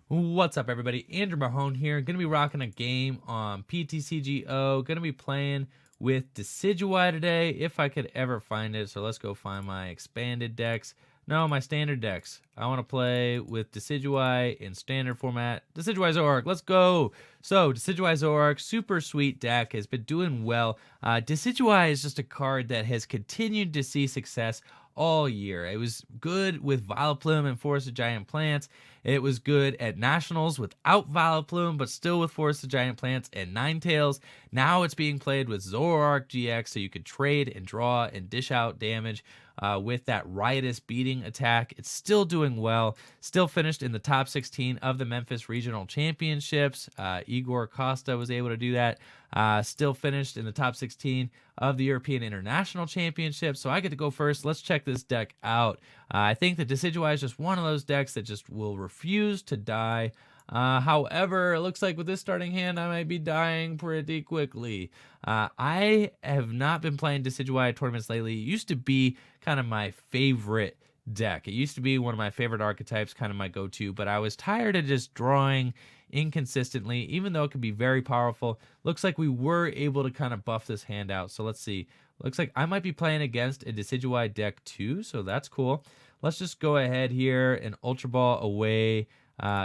What's up, everybody? Andrew Mahone here. Gonna be rocking a game on PTCGO. Gonna be playing with Decidueye today, if I could ever find it. So let's go find my expanded decks. No, my standard decks. I want to play with Decidueye in standard format. Decidueye Zoroark, let's go. So Decidueye Zoroark, super sweet deck, has been doing well. Decidueye is just a card that has continued to see success all year. It was good with Vileplume and Forest of Giant Plants. It was good at Nationals without Vileplume, but still with Forest of Giant Plants and Ninetales. Now it's being played with Zoroark GX, so you could trade and draw and dish out damage with that Riotous Beating attack. It's still doing well. Still finished in the top 16 of the Memphis Regional Championships. Igor Costa was able to do that. Still finished in the top 16 of the European International Championship. So I get to go first. Let's check this deck out. I think the Decidueye is just one of those decks that just will refuse to die. However, it looks like with this starting hand, I might be dying pretty quickly. I have not been playing Decidueye tournaments lately. It used to be kind of my favorite deck. It used to be one of my favorite archetypes, kind of my go-to, but I was tired of just drawing inconsistently, even though it can be very powerful. Looks like we were able to kind of buff this hand out. So let's see. Looks like I might be playing against a Decidueye deck too, so that's cool. Let's just go ahead here and Ultra Ball away,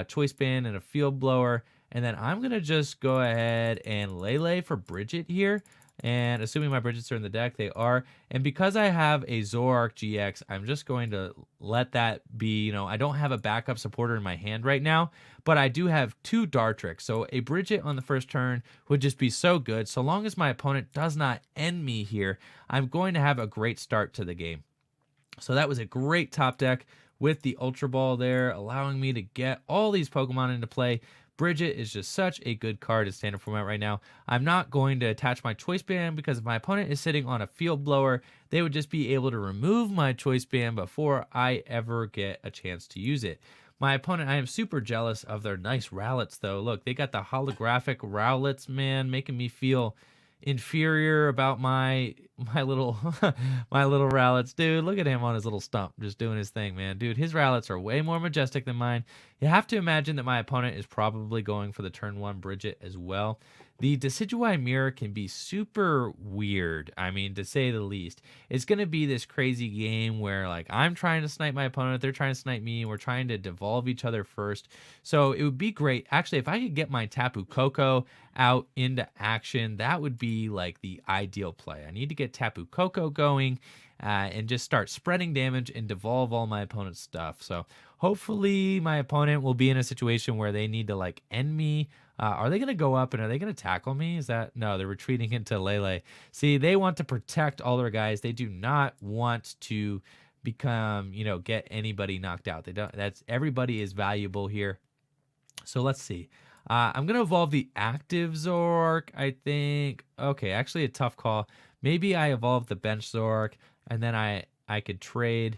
Choice Band and a Field Blower, and then I'm going to just go ahead and Lele for Bridget here. And assuming my Bridgets are in the deck, they are. And because I have a Zoroark GX, I'm just going to let that be. You know, I don't have a backup supporter in my hand right now, but I do have two Dartrix. So a Bridget on the first turn would just be so good. So long as my opponent does not end me here, I'm going to have a great start to the game. So that was a great top deck with the Ultra Ball there, allowing me to get all these Pokemon into play. Bridget is just such a good card in standard format right now. I'm not going to attach my Choice Band because if my opponent is sitting on a Field Blower, they would just be able to remove my Choice Band before I ever get a chance to use it. My opponent, I am super jealous of their nice Rowlets though. Look, they got the holographic Rowlets, man, making me feel inferior about my little my little Rowlets. Dude, look at him on his little stump just doing his thing, man. Dude, his Rowlets are way more majestic than mine. You have to imagine that my opponent is probably going for the turn 1 Bridget as well. The Decidueye mirror can be super weird, I mean, to say the least. It's going to be this crazy game where, like, I'm trying to snipe my opponent, they're trying to snipe me, and we're trying to devolve each other first. So it would be great. Actually, if I could get my Tapu Koko out into action, that would be, like, the ideal play. I need to get Tapu Koko going and just start spreading damage and devolve all my opponent's stuff. So hopefully my opponent will be in a situation where they need to, like, end me. Are they going to go up and are they going to tackle me? Is that no? They're retreating into Lele. See, they want to protect all their guys. They do not want to become, get anybody knocked out. They don't. That's everybody is valuable here. So let's see. I'm going to evolve the active Zoroark, I think. Okay, actually a tough call. Maybe I evolve the bench Zoroark and then I could trade.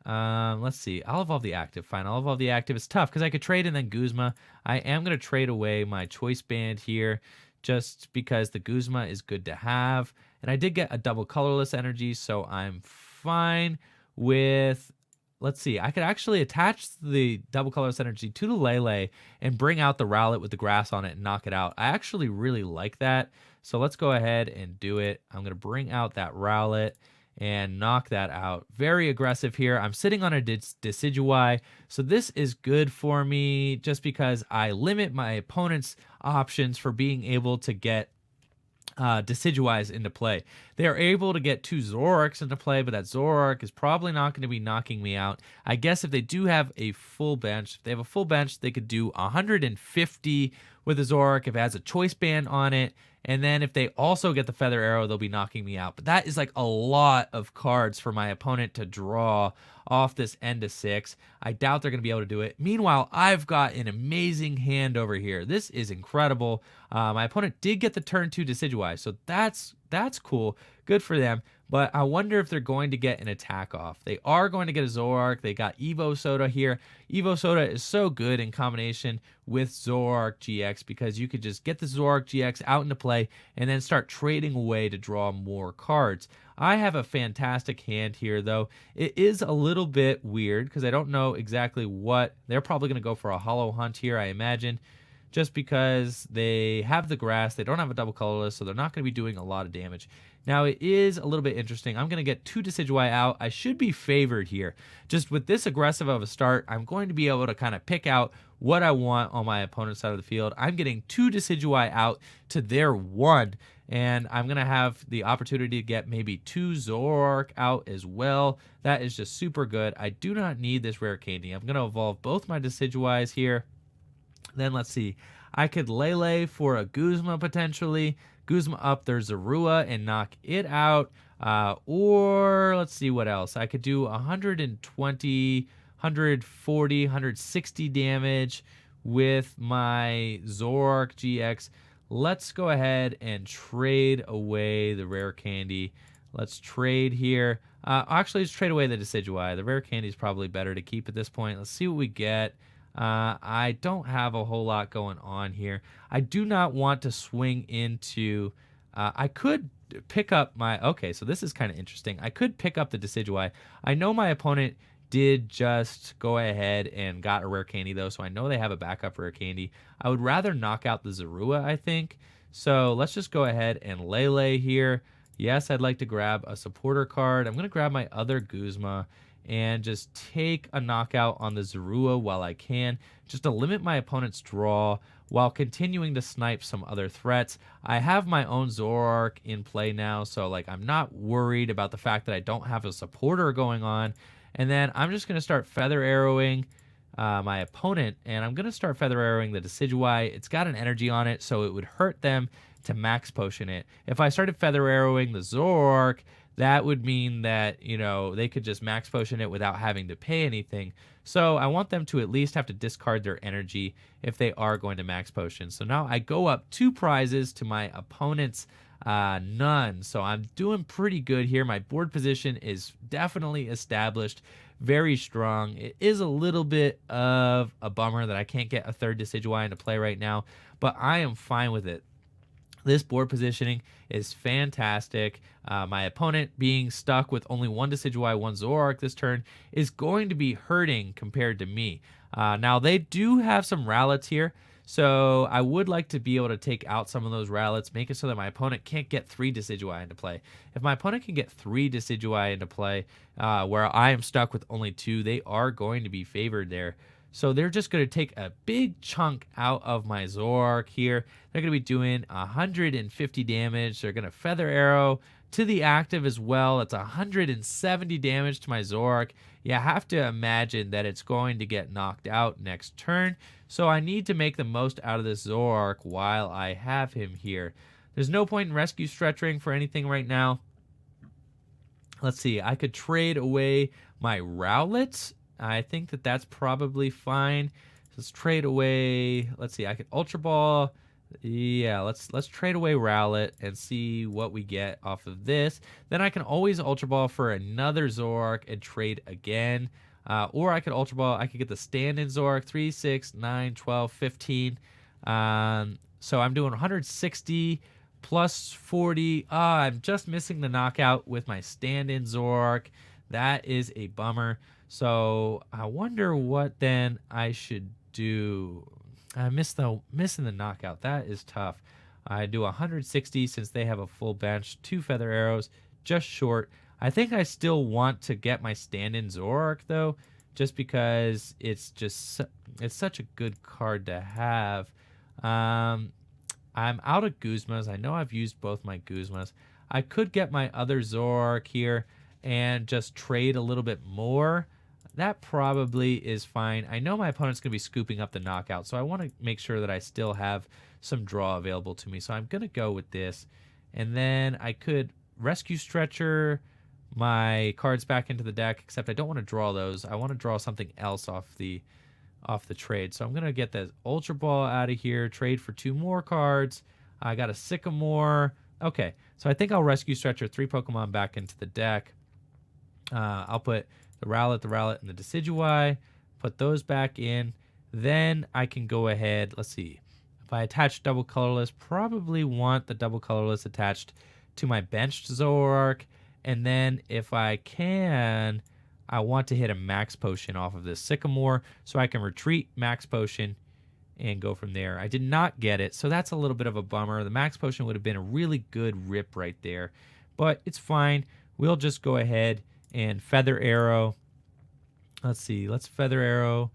Let's see. I'll evolve the active. Fine. I'll evolve the active. It's tough because I could trade and then Guzma. I am going to trade away my Choice Band here just because the Guzma is good to have. And I did get a double colorless energy, so I'm fine with... Let's see. I could actually attach the double colorless energy to the Lele and bring out the Rowlet with the grass on it and knock it out. I actually really like that. So let's go ahead and do it. I'm going to bring out that Rowlet and knock that out. Very aggressive here. I'm sitting on a Decidueye, so this is good for me just because I limit my opponent's options for being able to get Decidueyes into play. They are able to get 2 Zoroarks into play, but that Zoroark is probably not going to be knocking me out. I guess if they do have a full bench, if they have a full bench, they could do 150 with a Zoroark if it has a Choice Band on it. And then if they also get the Feather Arrow, they'll be knocking me out. But that is like a lot of cards for my opponent to draw off this end of 6. I doubt they're going to be able to do it. Meanwhile, I've got an amazing hand over here. This is incredible. My opponent did get the turn 2 Decidueye, so that's that's cool. Good for them. But I wonder if they're going to get an attack off. They are going to get a Zoroark. They got Evo Soda here. Evo Soda is so good in combination with Zoroark GX because you could just get the Zoroark GX out into play and then start trading away to draw more cards. I have a fantastic hand here, though. It is a little bit weird because I don't know exactly what. They're probably going to go for a Hollow Hunt here, I imagine, just because they have the grass. They don't have a double colorless, so they're not going to be doing a lot of damage. Now, it is a little bit interesting. I'm going to get 2 Decidueye out. I should be favored here. Just with this aggressive of a start, I'm going to be able to kind of pick out what I want on my opponent's side of the field. I'm getting 2 Decidueye out to their 1, and I'm going to have the opportunity to get maybe 2 Zoroark out as well. That is just super good. I do not need this rare candy. I'm going to evolve both my Decidueyes here. Then let's see. I could Lele for a Guzma potentially. Guzma up their Zorua and knock it out. Or let's see what else. I could do 120, 140, 160 damage with my Zoroark GX. Let's go ahead and trade away the rare candy. Let's trade here. Actually, let's trade away the Decidueye. The rare candy is probably better to keep at this point. Let's see what we get. I don't have a whole lot going on here. I do not want to swing into... I could pick up my... Okay, so this is kind of interesting. I could pick up the Decidueye. I know my opponent did just go ahead and got a rare candy, though, so I know they have a backup rare candy. I would rather knock out the Zorua, I think. So let's just go ahead and Lele here. Yes, I'd like to grab a supporter card. I'm going to grab my other Guzma and just take a knockout on the Zorua while I can, just to limit my opponent's draw while continuing to snipe some other threats. I have my own Zoroark in play now, so like I'm not worried about the fact that I don't have a supporter going on. And then I'm just going to start Feather Arrowing my opponent, and I'm going to start Feather Arrowing the Decidueye. It's got an energy on it, so it would hurt them to max potion it. If I started Feather Arrowing the Zoroark, that would mean that, you know, they could just max potion it without having to pay anything. So I want them to at least have to discard their energy if they are going to max potion. So now I go up 2 prizes to my opponent's none. So I'm doing pretty good here. My board position is definitely established, very strong. It is a little bit of a bummer that I can't get a 3rd Decidueye into play right now, but I am fine with it. This board positioning is fantastic. My opponent being stuck with only 1 Decidueye, 1 Zoroark this turn is going to be hurting compared to me. Now, they do have some Rowlets here, so I would like to be able to take out some of those Rowlets, make it so that my opponent can't get 3 Decidueye into play. If my opponent can get 3 Decidueye into play, where I am stuck with only 2, they are going to be favored there. So they're just going to take a big chunk out of my Zoroark here. They're going to be doing 150 damage. They're going to Feather Arrow to the active as well. It's 170 damage to my Zoroark. You have to imagine that it's going to get knocked out next turn. So I need to make the most out of this Zoroark while I have him here. There's no point in Rescue Stretching for anything right now. Let's see. I could trade away my Rowlet. I think that that's probably fine. Let's trade away. Let's see. I could Ultra Ball. Yeah, let's trade away Rowlet and see what we get off of this. Then I can always Ultra Ball for another Zoroark and trade again. Or I could Ultra Ball. I could get the stand-in Zoroark. 3, 6, 9, 12, 15. So I'm doing 160 plus 40. I'm just missing the knockout with my stand-in Zoroark. That is a bummer. So I wonder what then I should do. I missing the knockout. That is tough. I do 160 since they have a full bench. 2 Feather Arrows, just short. I think I still want to get my stand-in Zoroark though, just because it's such a good card to have. I'm out of Guzmas. I know I've used both my Guzmas. I could get my other Zoroark here and just trade a little bit more. That probably is fine. I know my opponent's going to be scooping up the knockout, so I want to make sure that I still have some draw available to me. So I'm going to go with this. And then I could Rescue Stretcher my cards back into the deck, except I don't want to draw those. I want to draw something else off the trade. So I'm going to get that Ultra Ball out of here, trade for 2 more cards. I got a Sycamore Okay, so I think I'll rescue Stretcher 3 Pokemon back into the deck. I'll put the Rowlet, and the Decidueye. Put those back in. Then I can go ahead. Let's see. If I attach double colorless, probably want the double colorless attached to my benched Zoroark. And then if I can, I want to hit a Max Potion off of this Sycamore so I can retreat Max Potion and go from there. I did not get it, so that's a little bit of a bummer. The Max Potion would have been a really good rip right there, but it's fine. We'll just go ahead and Feather Arrow. Let's see. Let's Feather Arrow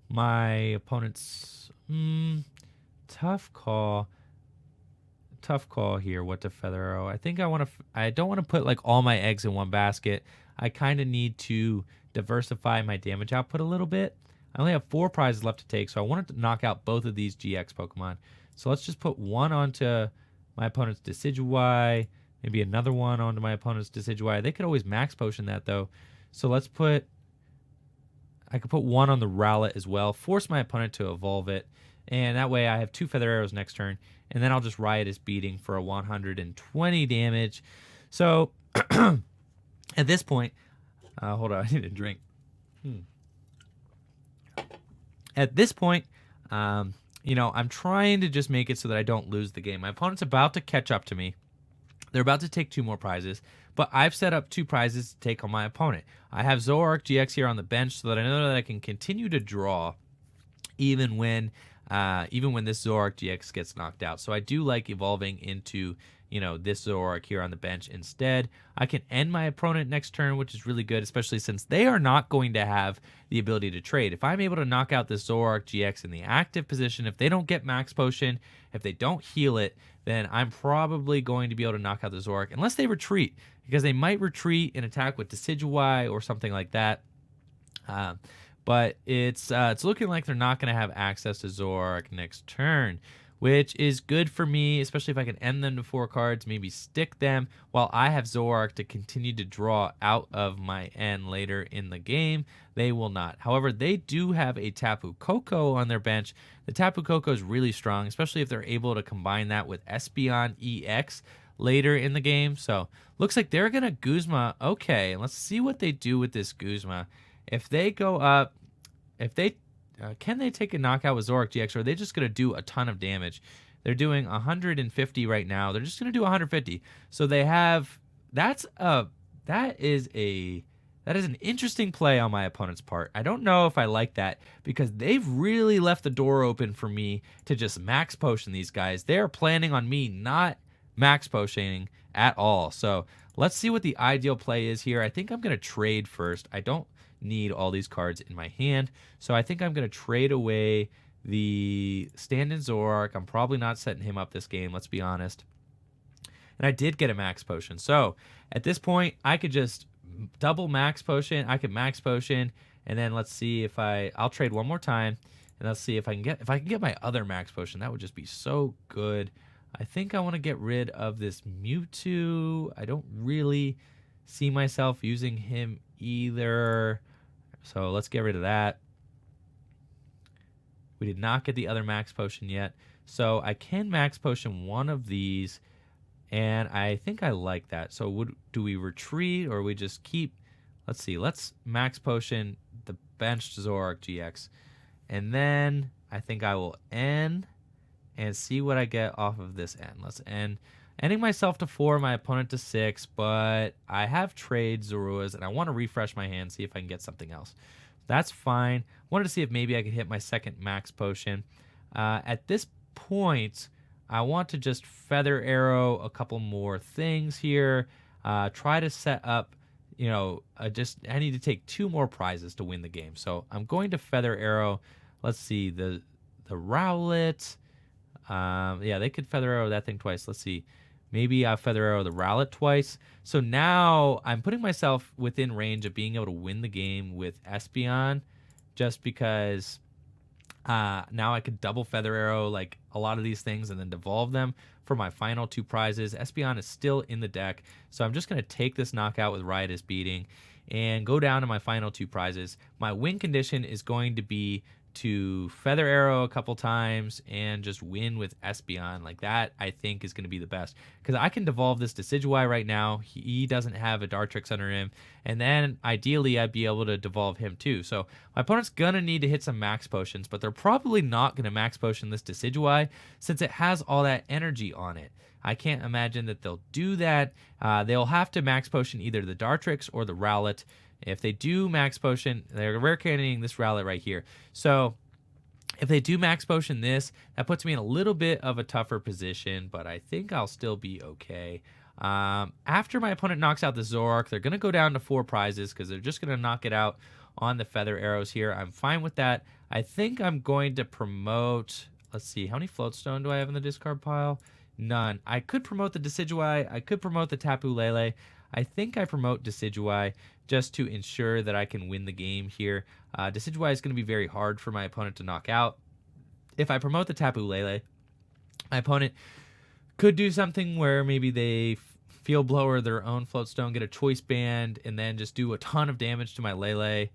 my opponent's... tough call. Tough call here what to Feather Arrow. I think I don't want to put like all my eggs in one basket. I kind of need to diversify my damage output a little bit. I only have 4 prizes left to take, so I wanted to knock out both of these GX Pokemon. So let's just put one onto my opponent's Decidueye, maybe another one onto my opponent's Decidueye. They could always Max Potion that, though. So let's put... I could put one on the Rowlet as well, force my opponent to evolve it, and that way I have 2 Feather Arrows next turn, and then I'll just Riotous Beating for a 120 damage. So, at this point... hold on, I need a drink. At this point, I'm trying to just make it so that I don't lose the game. My opponent's about to catch up to me. They're about to take 2 more prizes, but I've set up 2 prizes to take on my opponent. I have Zoroark GX here on the bench so that I know that I can continue to draw even when this Zoroark GX gets knocked out. So I do like evolving into this Zoroark here on the bench instead. I can end my opponent next turn, which is really good, especially since they are not going to have the ability to trade. If I'm able to knock out this Zoroark GX in the active position, if they don't get Max Potion, if they don't heal it, then I'm probably going to be able to knock out the Zoroark, unless they retreat, because they might retreat and attack with Decidueye or something like that. But it's looking like they're not going to have access to Zoroark next turn, which is good for me, especially if I can end them to 4 cards, maybe stick them while I have Zoroark to continue to draw out of my end later in the game. They will not. However, they do have a Tapu Koko on their bench. The Tapu Koko is really strong, especially if they're able to combine that with Espeon EX later in the game. So, looks like they're going to Guzma. Okay, let's see what they do with this Guzma. If they go up, can they take a knockout with Zoroark GX, or are they just going to do a ton of damage? They're doing 150 right now. They're just going to do 150. So they have... That is an interesting play on my opponent's part. I don't know if I like that, because they've really left the door open for me to just Max Potion these guys. They're planning on me not Max Potioning at all. So let's see what the ideal play is here. I think I'm going to trade first. I don't need all these cards in my hand, so I think I'm going to trade away the stand-in Zoroark. I'm probably not setting him up this game, let's be honest. And I did get a Max Potion, so at this point I could just double Max Potion. I could Max Potion, and then let's see if I'll trade one more time, and let's see if I can get my other Max Potion. That would just be so good. I think I want to get rid of this Mewtwo. I don't really see myself using him either, so let's get rid of that. We did not get the other Max Potion yet, so I can Max Potion one of these, and I think I like that. So do we retreat, or we just keep... Let's see, let's Max Potion the benched Zoroark GX, and then I think I will end and see what I get off of this end. Let's end. Ending myself to 4, my opponent to 6, but I have trade Zoruas, and I want to refresh my hand, see if I can get something else. That's fine. Wanted to see if maybe I could hit my second Max Potion. At this point, I want to just Feather Arrow a couple more things here. Try to set up, I need to take 2 more prizes to win the game. So I'm going to Feather Arrow. Let's see, the Rowlet. Yeah, they could Feather Arrow that thing twice. Let's see. Maybe I'll Feather Arrow the Rowlet twice. So now I'm putting myself within range of being able to win the game with Espeon, just because now I could double Feather Arrow like a lot of these things and then devolve them for my final 2 prizes. Espeon is still in the deck, so I'm just going to take this knockout with Riotous Beating and go down to my final 2 prizes. My win condition is going to be to Feather Arrow a couple times and just win with Espeon. Like that, I think is going to be the best because I can devolve this Decidueye right now. He doesn't have a Dartrix under him, and then ideally I'd be able to devolve him too. So my opponent's gonna need to hit some max potions, but they're probably not gonna max potion this Decidueye since it has all that energy on it. I can't imagine that they'll do that. They'll have to max potion either the Dartrix or the Rowlet. If they do max potion, they're rare candying this Rowlet right here. So if they do max potion this, that puts me in a little bit of a tougher position, but I think I'll still be okay. After my opponent knocks out the Zoroark, they're going to go down to 4 prizes because they're just going to knock it out on the Feather Arrows here. I'm fine with that. I think I'm going to promote... Let's see, how many Floatstone do I have in the discard pile? None. I could promote the Decidueye. I could promote the Tapu Lele. I think I promote Decidueye just to ensure that I can win the game here. Decidueye is going to be very hard for my opponent to knock out. If I promote the Tapu Lele, my opponent could do something where maybe they Field Blower their own Floatstone, get a Choice Band, and then just do a ton of damage to my Lele,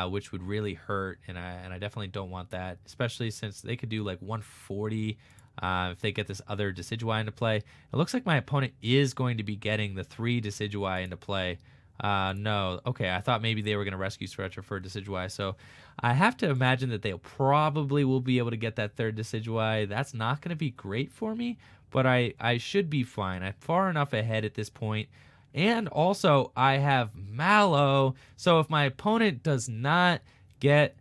which would really hurt, and I definitely don't want that, especially since they could do like 140 if they get this other Decidueye into play. It looks like my opponent is going to be getting the 3 Decidueye into play. No. Okay, I thought maybe they were going to Rescue Stretcher for Decidueye, so I have to imagine that they probably will be able to get that 3rd Decidueye. That's not going to be great for me, but I should be fine. I'm far enough ahead at this point. And also, I have Mallow, so if my opponent does not get...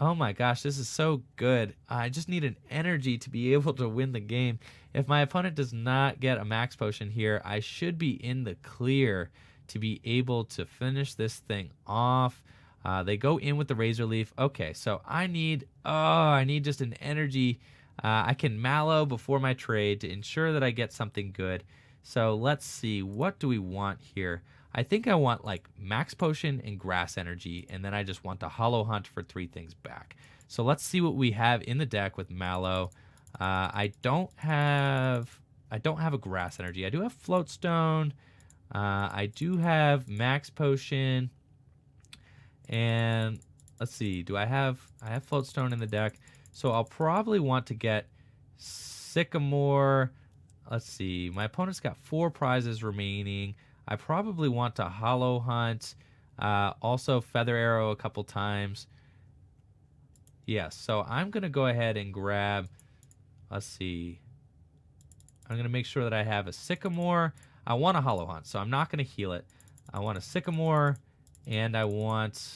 Oh my gosh, this is so good. I just need an energy to be able to win the game. If my opponent does not get a max potion here, I should be in the clear to be able to finish this thing off. They go in with the Razor Leaf. Okay, so I need just an energy. I can Mallow before my trade to ensure that I get something good. So let's see, what do we want here? I think I want like Max Potion and Grass Energy, and then I just want the Hollow Hunt for 3 things back. So let's see what we have in the deck with Mallow. I don't have a Grass Energy. I do have Floatstone. I do have Max Potion. And let's see, I have Floatstone in the deck. So I'll probably want to get Sycamore. Let's see, my opponent's got 4 prizes remaining. I probably want to Hollow Hunt, also Feather Arrow a couple times. Yes, so I'm going to go ahead and grab, let's see. I'm going to make sure that I have a Sycamore. I want a Hollow Hunt, so I'm not going to heal it. I want a Sycamore, and I want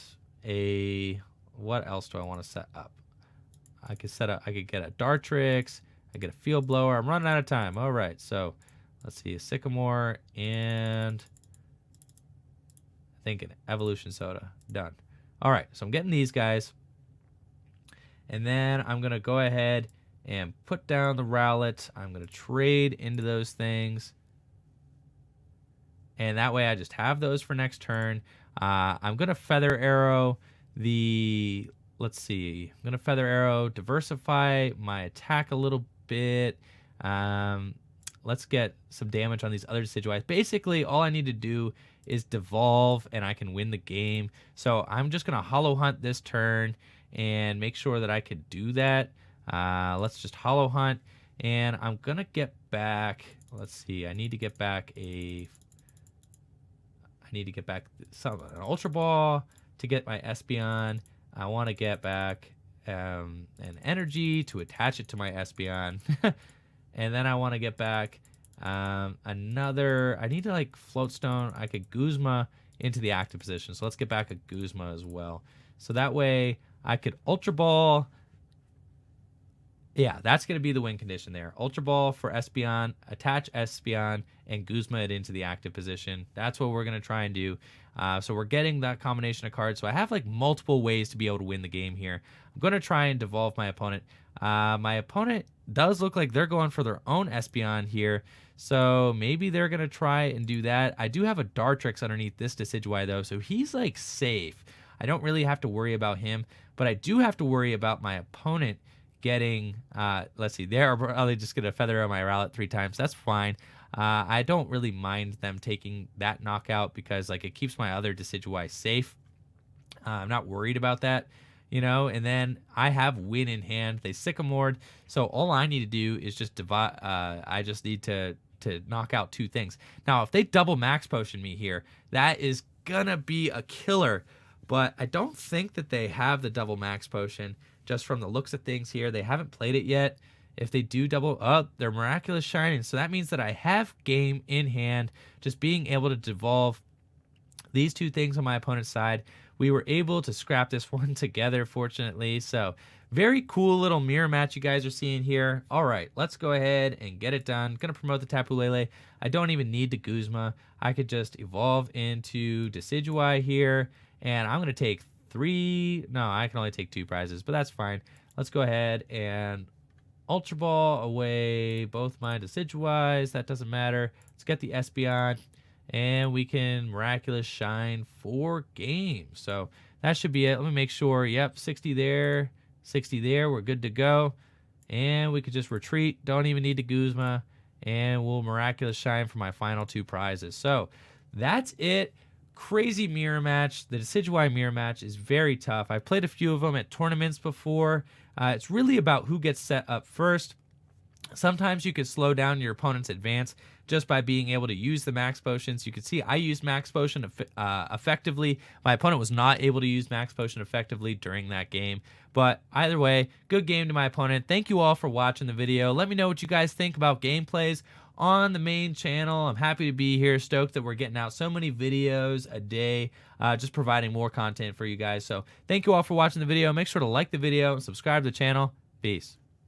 a... What else do I want to set up? I could get a Dartrix. I get a Field Blower. I'm running out of time. All right, so... Let's see, a Sycamore and I think an Evolution Soda. Done. All right, so I'm getting these guys. And then I'm going to go ahead and put down the Rowlet. I'm going to trade into those things. And that way I just have those for next turn. I'm going to Feather Arrow the... Let's see. I'm going to Feather Arrow, diversify my attack a little bit. Let's get some damage on these other Decidueyes. Basically, all I need to do is devolve, and I can win the game. So I'm just going to Hollow Hunt this turn and make sure that I can do that. Let's just Hollow Hunt, and I'm going to get back... Let's see. I need to get back an Ultra Ball to get my Espeon. I want to get back an Energy to attach it to my Espeon. And then I want to get back another... I need to like Floatstone. I could Guzma into the active position. So let's get back a Guzma as well. So that way I could Ultra Ball. Yeah, that's going to be the win condition there. Ultra Ball for Espeon, attach Espeon, and Guzma it into the active position. That's what we're going to try and do. So we're getting that combination of cards. So I have like multiple ways to be able to win the game here. I'm going to try and devolve my opponent. My opponent does look like they're going for their own Espeon here. So maybe they're going to try and do that. I do have a Dartrix underneath this Decidueye though. So he's like safe. I don't really have to worry about him. But I do have to worry about my opponent getting, let's see, they're probably just going to Feather Arrow my Rowlet 3 times. That's fine. I don't really mind them taking that knockout because like it keeps my other Decidueye safe. I'm not worried about that. you know, and then I have win in hand. They Sycamored, so all I need to do is just divide. I just need to knock out 2 things. Now, if they double max potion me here, that is gonna be a killer. But I don't think that they have the double max potion. Just from the looks of things here, they haven't played it yet. If they do double up, they're Miraculous Shining. So that means that I have game in hand. Just being able to devolve these 2 things on my opponent's side. We were able to scrap this one together, fortunately. So very cool little mirror match you guys are seeing here. All right, let's go ahead and get it done. Gonna promote the Tapu Lele. I don't even need the Guzma. I could just evolve into Decidueye here. And I'm gonna take 3. No, I can only take 2 prizes, but that's fine. Let's go ahead and Ultra Ball away both my Decidueyes. That doesn't matter. Let's get the Espeon, and we can Miraculous Shine 4 games. So that should be it. Let me make sure. Yep, 60 there, 60 there. We're good to go. And we could just retreat. Don't even need the Guzma. And we'll Miraculous Shine for my final 2 prizes. So that's it. Crazy mirror match. The Decidueye mirror match is very tough. I've played a few of them at tournaments before. It's really about who gets set up first. Sometimes you could slow down your opponent's advance just by being able to use the max potions. You can see I used max potion effectively. My opponent was not able to use max potion effectively during that game. But either way, good game to my opponent. Thank you all for watching the video. Let me know what you guys think about gameplays on the main channel. I'm happy to be here. Stoked that we're getting out so many videos a day, just providing more content for you guys. So thank you all for watching the video. Make sure to like the video and subscribe to the channel. Peace.